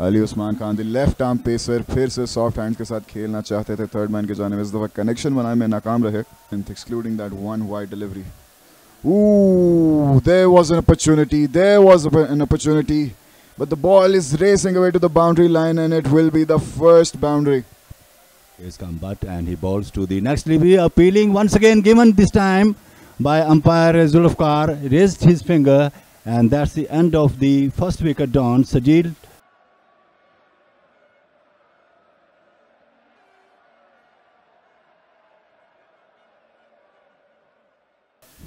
Ali Usman Khan the left arm pacer फिर से soft hand के साथ खेलना चाहते थे थर्ड मैन की जानिब, इस दफ़ा कनेक्शन बनाने में नाकाम रहे, excluding that one wide delivery. Ooh, there was an opportunity. There was an opportunity. But the ball is racing away to the boundary line and it will be the first boundary. Here's Kambat and he bowls to the next delivery. Appealing once again given this time by umpire Zulfikar. Raised his finger and that's the end of the first wicket down. Sajid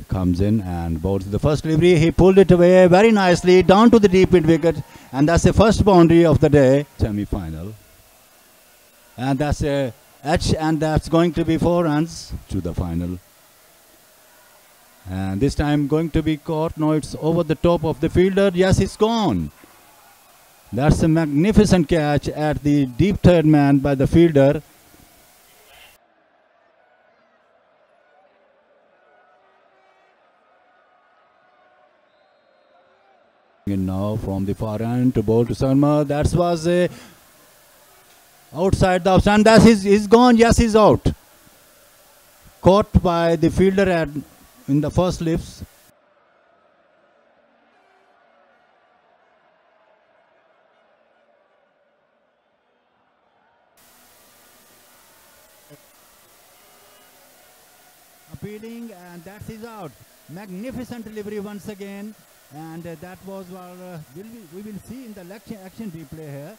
comes in and bowls the first delivery. He pulled it away very nicely down to the deep mid wicket, and that's the first boundary of the day. Semi-final, and that's a edge, and that's going to be 4 runs to the final. And this time going to be caught. No, it's over the top of the fielder. Yes, it's gone. That's a magnificent catch at the deep third man by the fielder. In now from the far end to bowl to Sharma. That was a outside the off stand. That is gone. Yes, he's out. Caught by the fielder in the first lifts. Appealing, and that is out. Magnificent delivery once again. And that was we will see in the action replay here.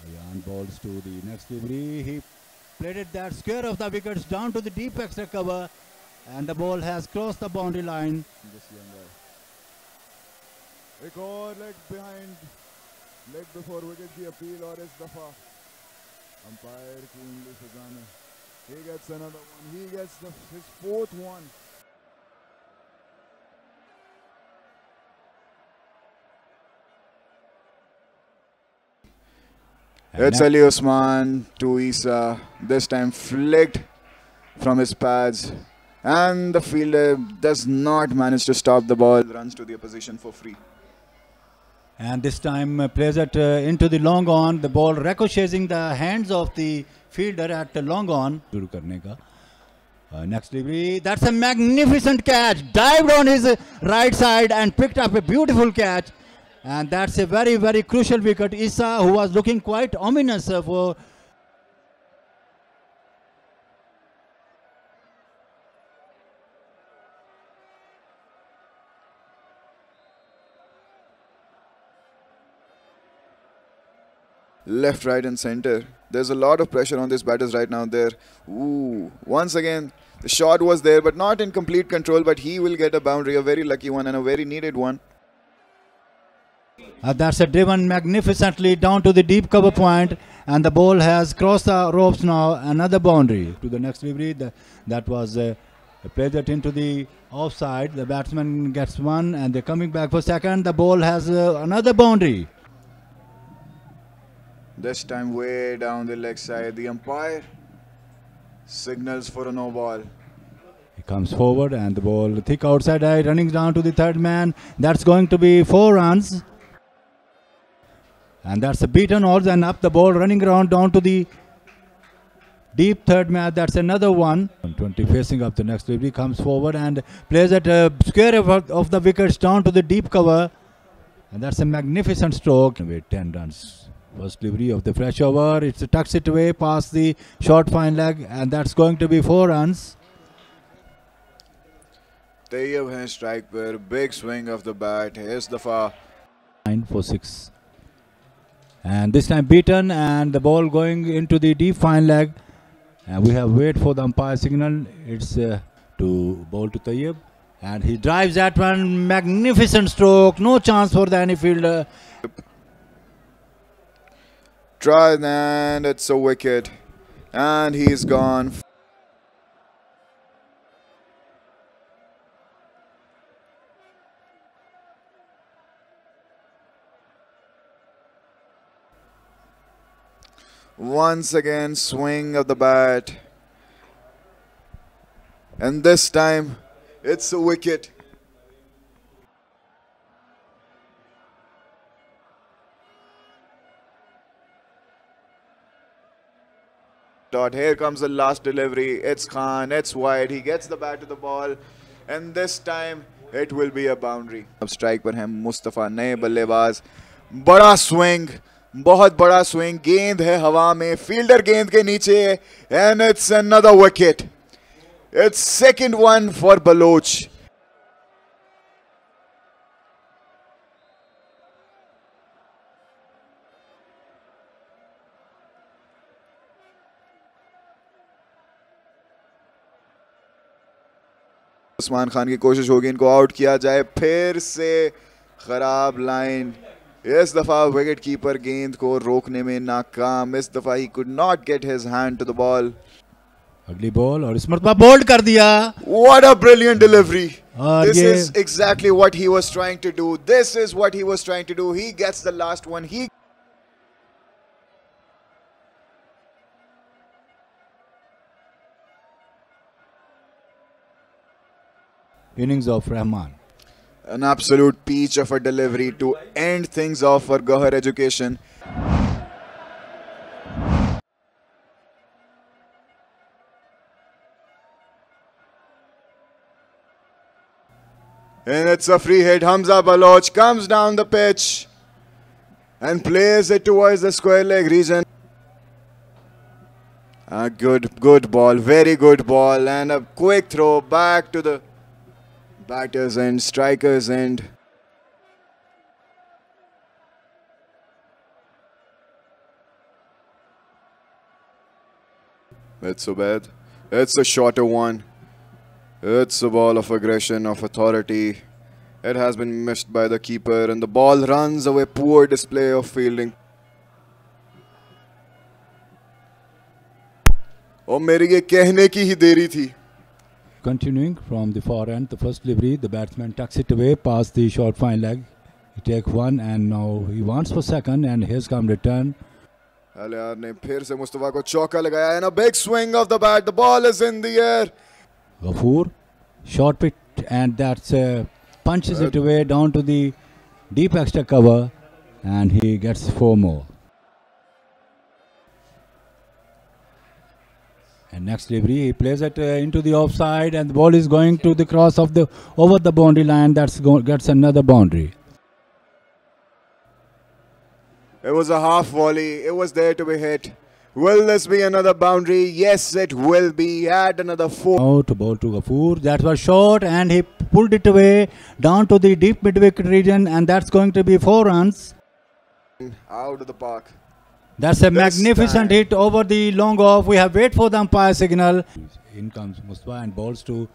Ayan balls to the next delivery. He played it that square of the wickets down to the deep extra cover, and the ball has crossed the boundary line. एक और leg behind, leg before wicket की appeal और इस दफा umpire की उंगली सजाने. He gets another one. He gets his 4th one. It's Ali Usman to Isa. This time flicked from his pads. And the fielder does not manage to stop the ball. Runs to the opposition for free. And this time plays it into the long on. The ball ricocheting the hands of the fielder at the long on. Next delivery. That's a magnificent catch. Dived on his right side and picked up a beautiful catch. And that's a very, very crucial wicket. Issa, who was looking quite ominous for... Left, right and center. There's a lot of pressure on these batters right now there. Ooh, once again, the shot was there, but not in complete control, but he will get a boundary, a very lucky one and a very needed one. That's a driven magnificently down to the deep cover point, and the ball has crossed the ropes now. Another boundary to the next delivery. That was played it into the offside. The batsman gets one, and they're coming back for second. The ball has another boundary. This time way down the leg side. The umpire signals for a no ball. He comes forward and the ball thick outside eye running down to the third man. That's going to be 4 runs. And that's a beaten odds and up the ball running around down to the deep third man. That's another one. 20 facing up the next delivery, comes forward and plays at a square of the wickets down to the deep cover. And that's a magnificent stroke. With 10 runs. First delivery of the fresh over. It tucks it away past the short fine leg, and that's going to be 4 runs. Tayyab has strike per big swing of the bat. Here's the far. 9 for 6. And this time beaten, and the ball going into the deep fine leg. And we have wait for the umpire signal. It's to bowl to Tayyab. And he drives that one. Magnificent stroke. No chance for the any fielder. Try and it's a wicket. And he's gone. Once again, swing of the bat. And this time, it's a wicket. Here comes the last delivery. It's Khan, it's wide. He gets the bat to the ball. And this time, it will be a boundary. अब strike पर हैं मुस्तफ़ा, नए बल्लेबाज. बड़ा swing, बहुत बड़ा swing. गेंद है हवा में, fielder गेंद के नीचे. And it's another wicket. It's second one for Baloch. Usman Khan की कोशिश होगी इनको आउट किया जाए. फिर से खराब लाइन. इस दफा विकेट कीपर गेंद को रोकने में नाकाम. इस दफा ही could not get his hand to the ball. अगली बॉल और इस मरतबा बोल्ड कर दिया. What a brilliant delivery. This is exactly what he was trying to do. This is what he was trying to do. He gets the last one. Innings of Rahman. An absolute peach of a delivery to end things off for Gauhar Education. And it's a free hit. Hamza Baloch comes down the pitch and plays it towards the square leg region. A good ball, very good ball, and a quick throw back to the batter's end, striker's end. It's so bad. It's a shorter one. It's a ball of aggression, of authority. It has been missed by the keeper and the ball runs away. Poor display of fielding. और मेरी ये कहने की ही देरी थी. Continuing from the far end, the first delivery, the batsman tucks it away past the short fine leg. He takes one and now he wants for second and here's come return. Aliar ने फिर से मुस्तफा को चौका लगाया and a big swing of the bat. The ball is in the air. Ghafoor, short pitch and that's punches it away down to the deep extra cover and he gets 4 more. And next delivery, he plays it into the offside and the ball is going to the cross of the over the boundary line. That's gets another boundary. It was a half volley. It was there to be hit. Will this be another boundary? Yes, it will be. Add another 4. Out to ball to Ghafoor. That was short and he pulled it away down to the deep mid-wicket region and that's going to be 4 runs. Out of the park. That's a magnificent hit over the long off. We have wait for the umpire signal. In comes Mustafa and balls to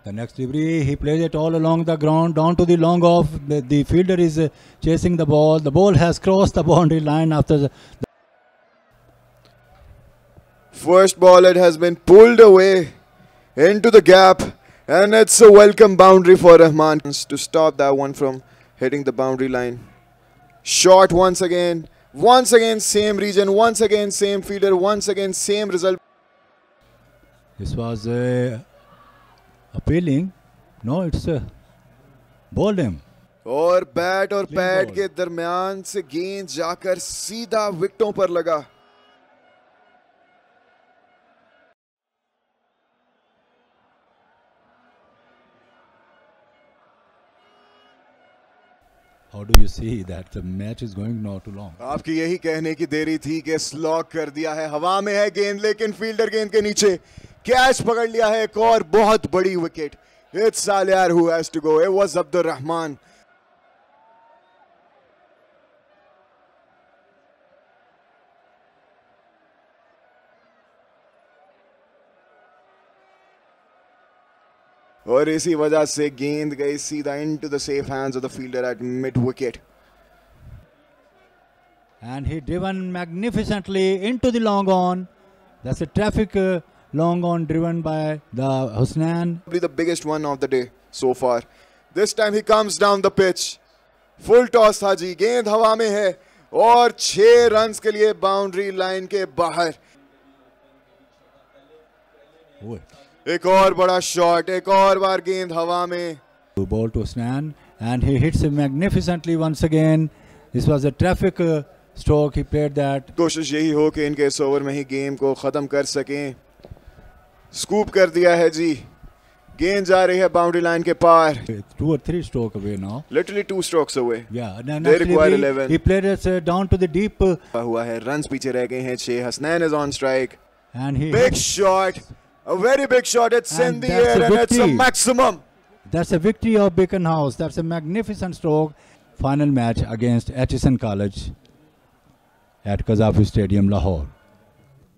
the next delivery. He plays it all along the ground down to the long off. The fielder is chasing the ball. The ball has crossed the boundary line after the first ball. It has been pulled away into the gap and it's a welcome boundary for Rahman to stop that one from hitting the boundary line. Short once again. Once again same region, once again same fielder, once again same result. This was appealing. No, it's bowled him. और bat और pad के दरमियान से गेंद जाकर सीधा विकेटों पर लगा. How do you see that the match is going not too long? आपकी यही कहने की देरी थी कि स्लॉक कर दिया है. हवा में है गेंद लेकिन फील्डर गेंद के नीचे. कैच पकड़ लिया है एक और बहुत बड़ी wicket. It's Aliar who has to go. It was Abdur Rahman. और इसी वजह से गेंद गई सीधा into the safe hands of the fielder at mid wicket. And he driven magnificently into the long on. That's a traffic long on driven by the Hussain. Probably the biggest one of the day so far. This time he comes down the pitch. Full toss था जी. गेंद हवा में है और 6 runs के लिए boundary line के बाहर. एक और बड़ा शॉट, एक और बार गेंद हवा में. Ball to Usman and he hits it magnificently once again. This was a terrific stroke. He played that. कोशिश यही हो कि इनके इस ओवर में ही गेम को खत्म कर सकें. स्कूप कर दिया है जी. गेंद जा रही है बाउंड्री लाइन के पार. 2 or 3 stroke away now. Literally 2 strokes away. Yeah, and They actually require 11. he played it down to the deep. हुआ है. Runs पीछे रह गए हैं 6. Hasnain is on strike. And he Big shot. A very big shot. It's in And the that's air a and it's a victory. maximum. That's a victory of Beacon House. That's a magnificent stroke. Final match against Atchison College at Qaddafi Stadium, Lahore.